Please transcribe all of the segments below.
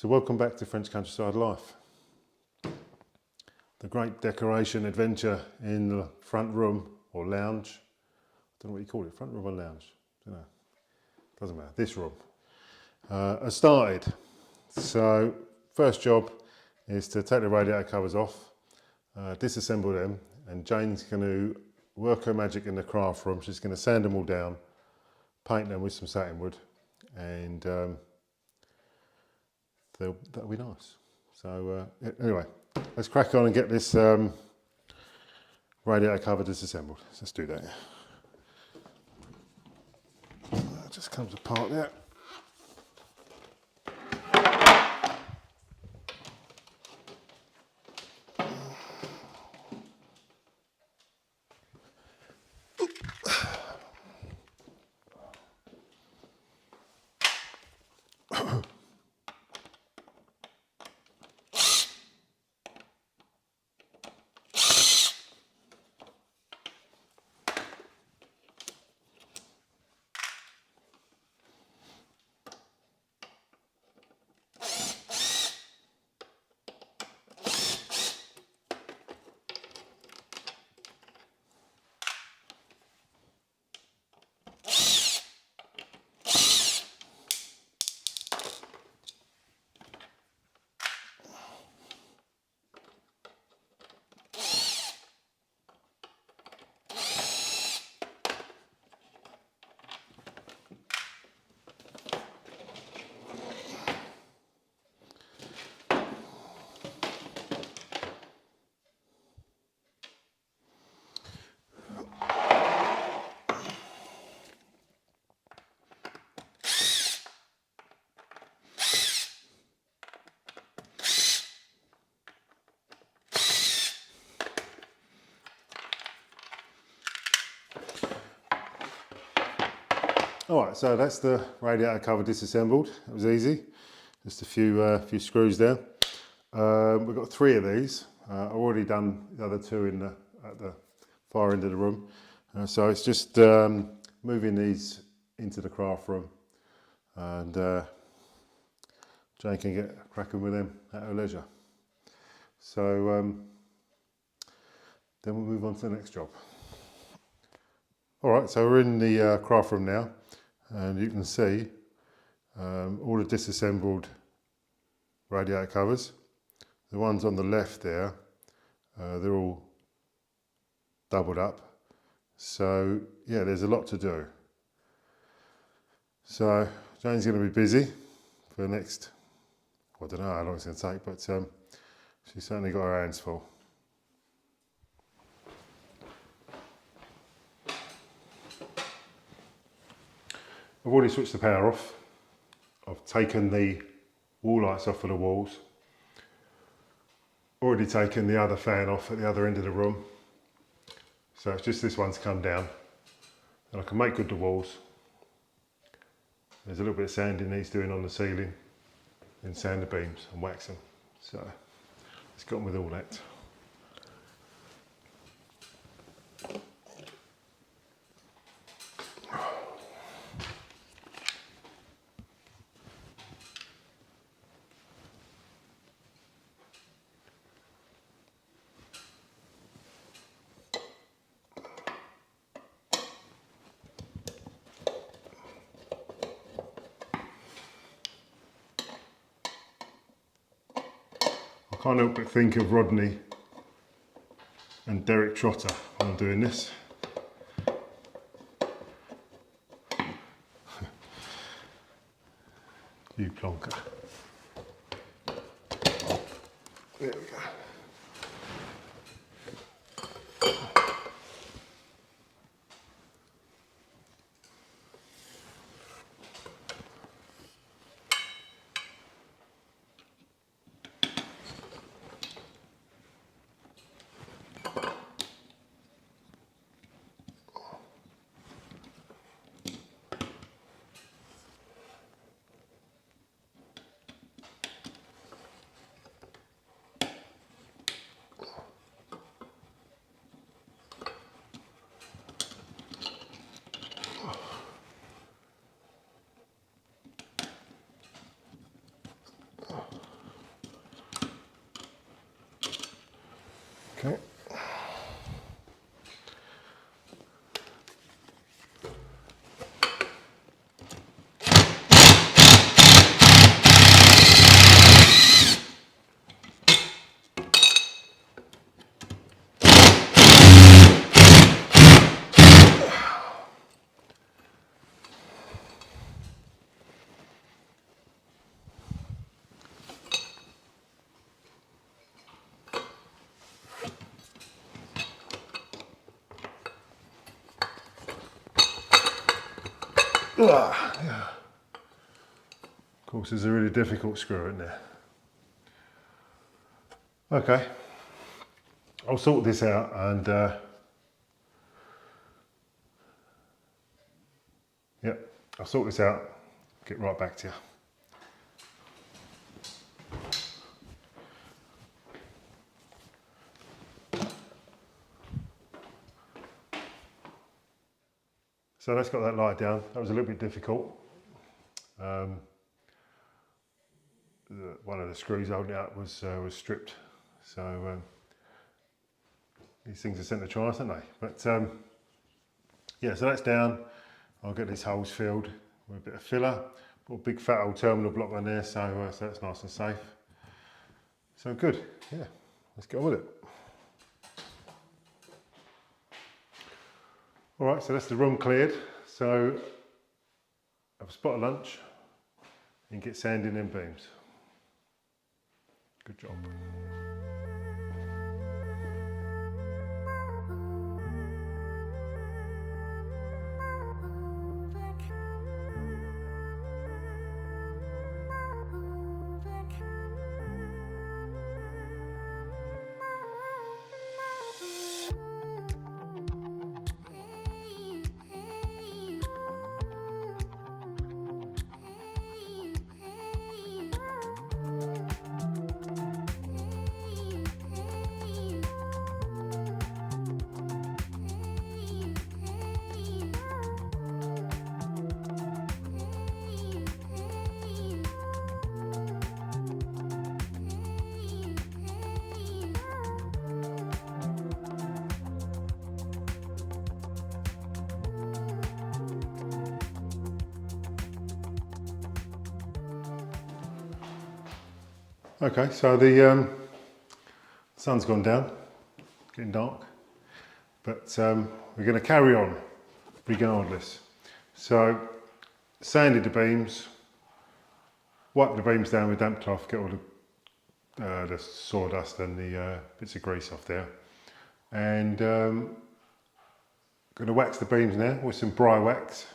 So welcome back to French Countryside Life. The great decoration adventure in the front room or lounge. I don't know what you call it, front room or lounge. I don't know. Doesn't matter. This room has started. So first job is to take the radiator covers off, disassemble them, and Jane's going to work her magic in the craft room. She's going to sand them all down, paint them with some satin wood, and that'll be nice. So anyway, let's crack on and get this radiator cover disassembled. So let's do that. That just comes apart there. Alright, so that's the radiator cover disassembled. It was easy, just a few screws there. We've got 3 of these. I've already done the other 2 at the far end of the room. So it's just moving these into the craft room, and Jane can get cracking with them at her leisure. So then we'll move on to the next job. Alright, so we're in the craft room now. And you can see all the disassembled radiator covers. The ones on the left there, they're all doubled up. So yeah, there's a lot to do. So Jane's going to be busy for the next, I don't know how long it's going to take, but she's certainly got her hands full. I've already switched the power off. I've taken the wall lights off of the walls. Already taken the other fan off at the other end of the room. So it's just this one's come down. And I can make good the walls. There's a little bit of sanding needs doing on the ceiling. And sand the beams and wax them. So let's get on with all that. I can't help but think of Rodney and Derek Trotter when I'm doing this. You plonker. There we go. Okay. Yeah. Of course, there's a really difficult screw in there. Okay, I'll sort this out and yep, I'll sort this out, get right back to you. So that's got that light down. That was a little bit difficult. One of the screws holding it up was stripped. So these things are sent to try us, aren't they? But yeah, so that's down. I'll get these holes filled with a bit of filler. Put a big fat old terminal block on there, so that's nice and safe. So good, yeah, let's get on with it. All right, so that's the room cleared. So have a spot of lunch and get sanding them beams. Good job. Okay, so the sun's gone down, getting dark, but we're going to carry on regardless. So sanded the beams, wipe the beams down with damp cloth, get all the sawdust and the bits of grease off there, and going to wax the beams now with some bry wax,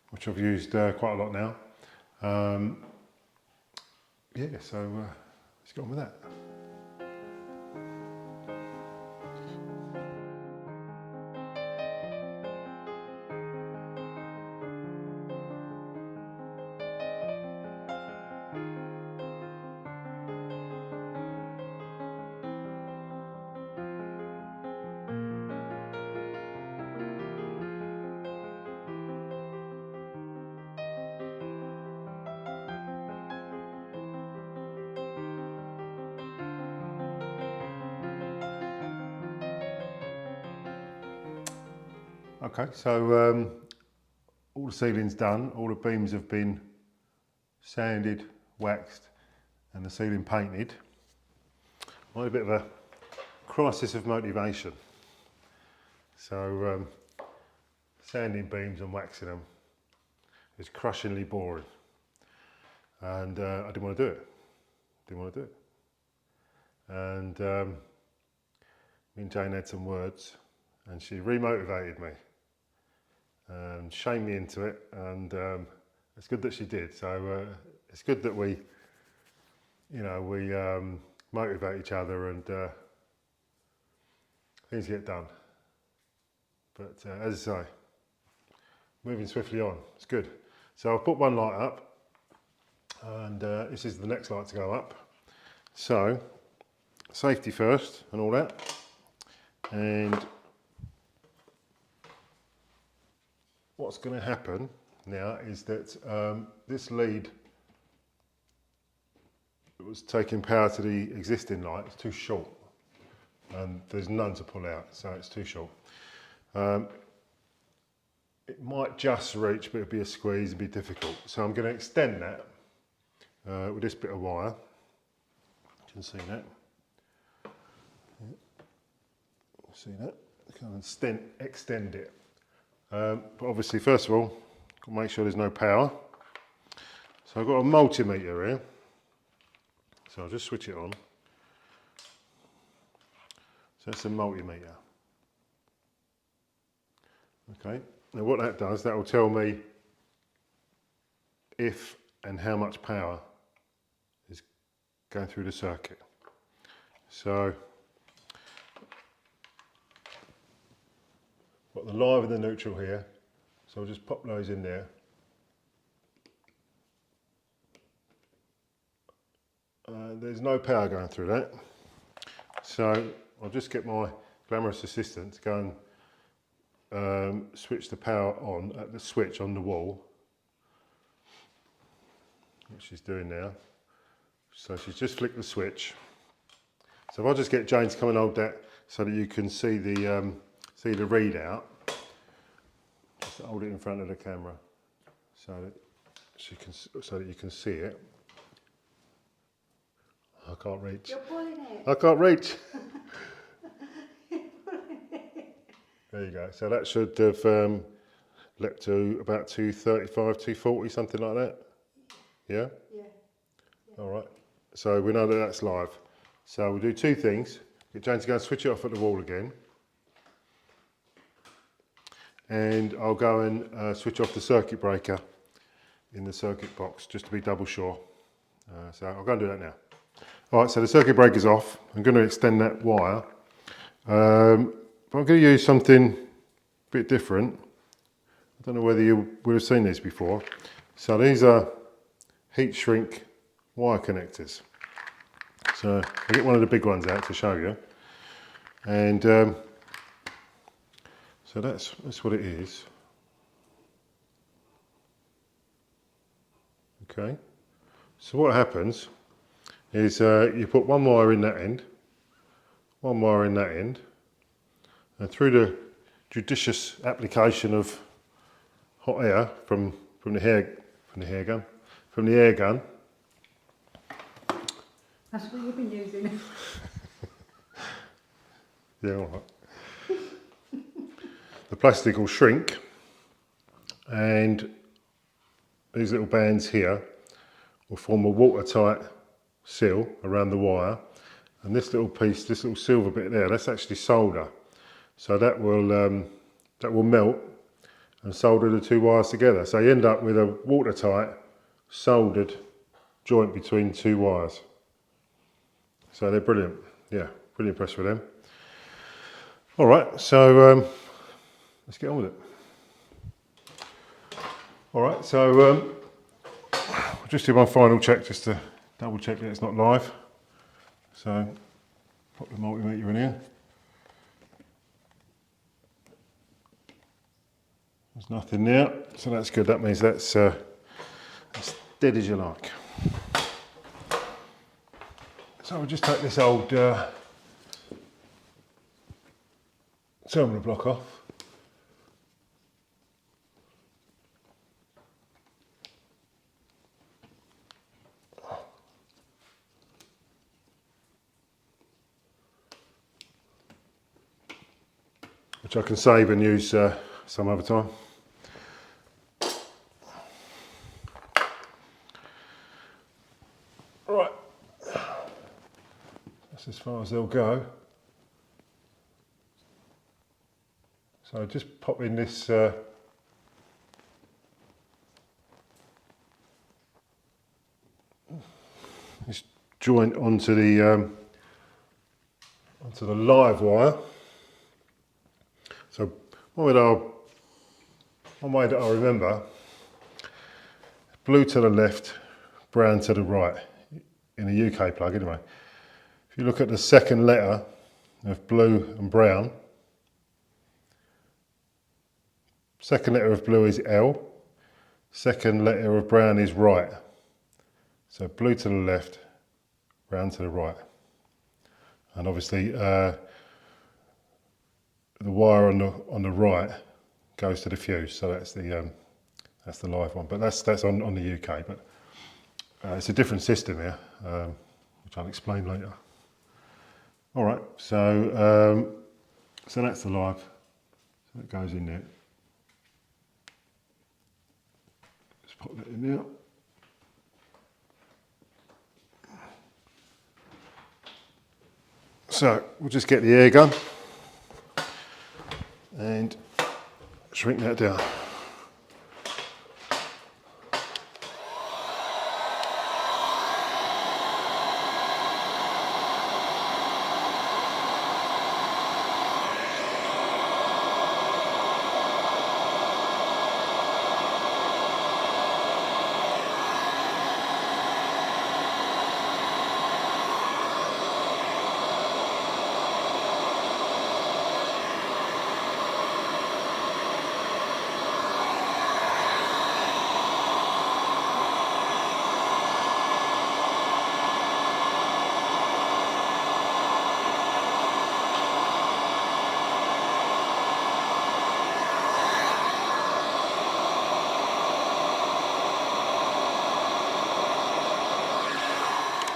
which I've used quite a lot now. Yeah, so let's get on with that. Okay, so all the ceiling's done, all the beams have been sanded, waxed and the ceiling painted. I had a bit of a crisis of motivation. So sanding beams and waxing them is crushingly boring. And I didn't want to do it. And me and Jane had some words and she remotivated me and shamed me into it, and it's good that she did. So it's good that we, you know, we motivate each other and things get done. But as I say, moving swiftly on, it's good. So I'll put one light up, and this is the next light to go up. So safety first and all that, and what's going to happen now is that this lead that was taking power to the existing light is too short. and there's none to pull out, so it's too short. It might just reach, but it'll be a squeeze, it'll be difficult. So I'm going to extend that with this bit of wire. You can see that. See that? Kind of extend it. But obviously, first of all, got to make sure there's no power. So I've got a multimeter here. So I'll just switch it on. So that's a multimeter. Okay. Now what that does, that will tell me if and how much power is going through the circuit. So got the live and the neutral here, so I'll just pop those in there. There's no power going through that, so I'll just get my glamorous assistant to go and switch the power on at the switch on the wall, which she's doing now. So she's just flicked the switch. So if I just get Jane to come and hold that so that you can see the readout, just hold it in front of the camera so that you can see it. I can't reach. You're pulling it. I can't reach. There you go. So that should have leapt to about 235, 240, something like that. Yeah? Yeah. All right. So we know that that's live. So we'll do two things. Get Jane to go and switch it off at the wall again. And I'll go and switch off the circuit breaker in the circuit box just to be double sure. So I'll go and do that now. All right, so the circuit breaker's off. I'm going to extend that wire. But I'm going to use something a bit different. I don't know whether you would have seen these before. So these are heat shrink wire connectors. So I'll get one of the big ones out to show you. And so that's what it is. Okay. So what happens is you put one wire in that end, one wire in that end, and through the judicious application of hot air from the air gun. That's what you've been using. Yeah, all right. The plastic will shrink, and these little bands here will form a watertight seal around the wire, and this little piece, this little silver bit there, that's actually solder. So that will melt and solder the two wires together. So you end up with a watertight soldered joint between two wires. So they're brilliant. Yeah, really impressed with them. All right, so let's get on with it. All right, so I'll just do my final check just to double check that it's not live. So pop the multimeter in here. There's nothing there, so that's good. That means that's as dead as you like. So I'll just take this old terminal block off. Which I can save and use some other time. Right, that's as far as they'll go. So just pop in this this joint onto the live wire. So one way that I remember, blue to the left, brown to the right, in a UK plug anyway. If you look at the second letter of blue and brown, second letter of blue is L, second letter of brown is right. So blue to the left, brown to the right. and obviously the wire on the right goes to the fuse, so that's the live one. But that's on the UK. But it's a different system here, which I'll explain later. All right, so that's the live. So it goes in there. Just pop that in there. So we'll just get the air gun and shrink that down.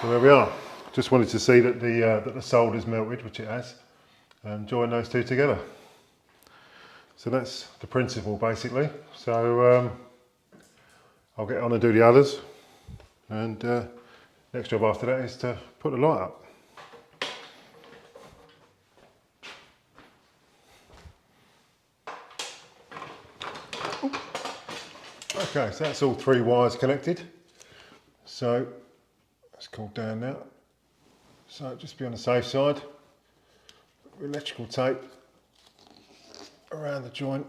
So there we are. Just wanted to see that the solder's melted, which it has, and join those two together. So that's the principle basically. So I'll get on and do the others, and next job after that is to put the light up. Okay, so that's all 3 wires connected. So it's cooled down now. So just be on the safe side. Electrical tape around the joint.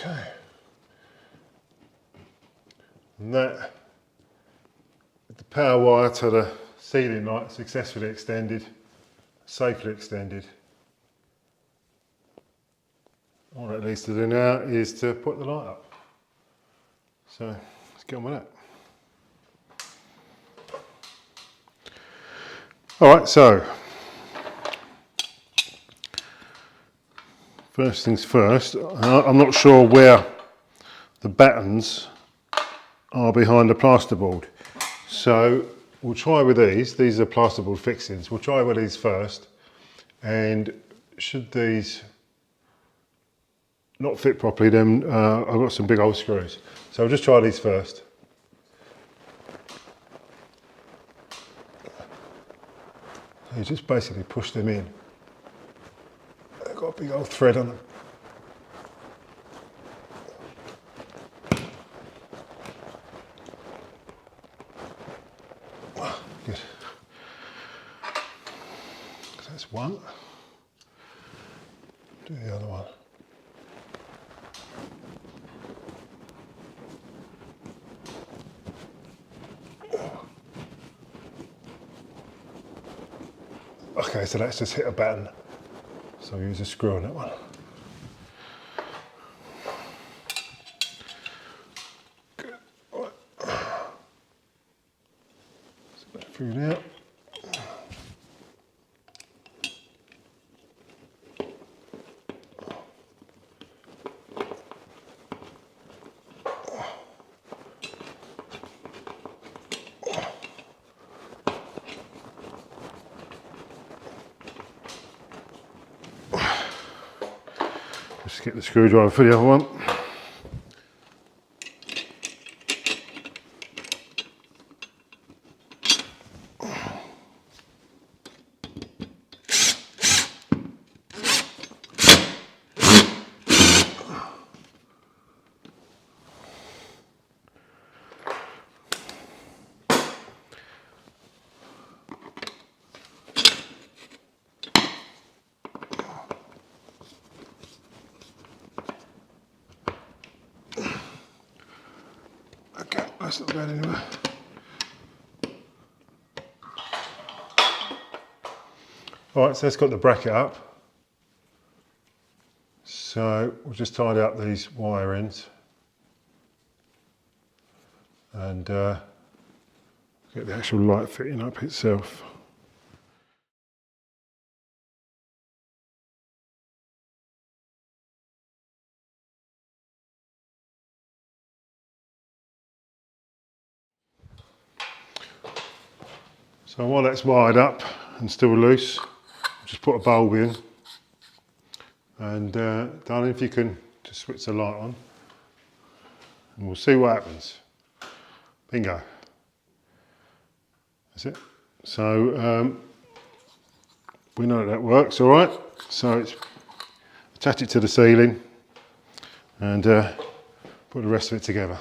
Okay, and that, the power wire to the ceiling light successfully extended, safely extended. All that needs to do now is to put the light up. So let's get on with that. All right, so first things first, I'm not sure where the battens are behind the plasterboard. So we'll try with these. These are plasterboard fixings. We'll try with these first, and should these not fit properly, then I've got some big old screws. So I'll just try these first. You just basically push them in. They've got a big old thread on them. Good. So that's one. Do the other one. Okay, so that's just hit a batten. So I'll use a screw on that one. Good. Right. So that through there. Just get the screwdriver for the other one. it's not going anywhere. Alright, so that's got the bracket up. So we'll just tidy up these wire ends and get the actual light fitting up itself. So while that's wired up and still loose, just put a bulb in, and darling, if you can just switch the light on and we'll see what happens. Bingo. That's it. So we know that works all right. So it's attach it to the ceiling and put the rest of it together.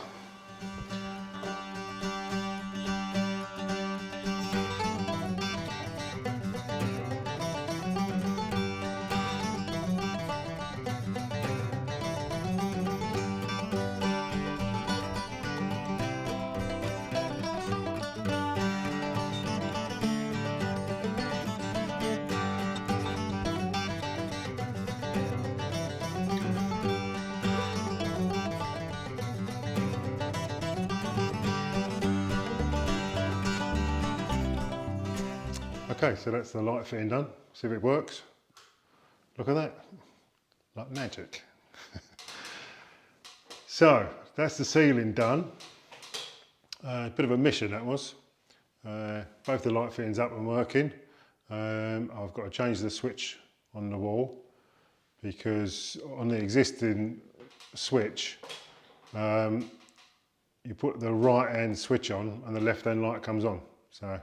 Okay, so that's the light fitting done. See if it works. Look at that, like magic. So that's the ceiling done. A bit of a mission that was. Both the light fittings up and working. I've got to change the switch on the wall because on the existing switch, you put the right hand switch on and the left hand light comes on. So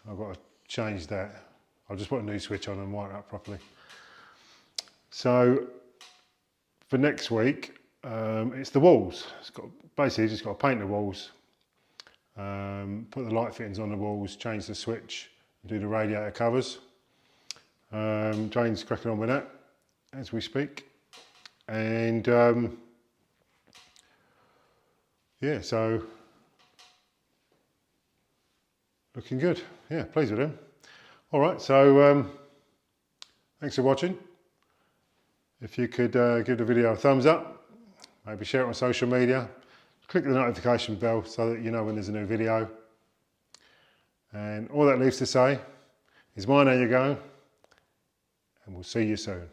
I've got to change that. I'll just put a new switch on and wire it up properly. So for next week, it's the walls. Basically just got to paint the walls, put the light fittings on the walls, change the switch, do the radiator covers. Jane's cracking on with that as we speak. And yeah, so looking good. Yeah, pleased with them. All right, so thanks for watching. If you could give the video a thumbs up, maybe share it on social media, click the notification bell so that you know when there's a new video. And all that leaves to say is mind how you go, and we'll see you soon.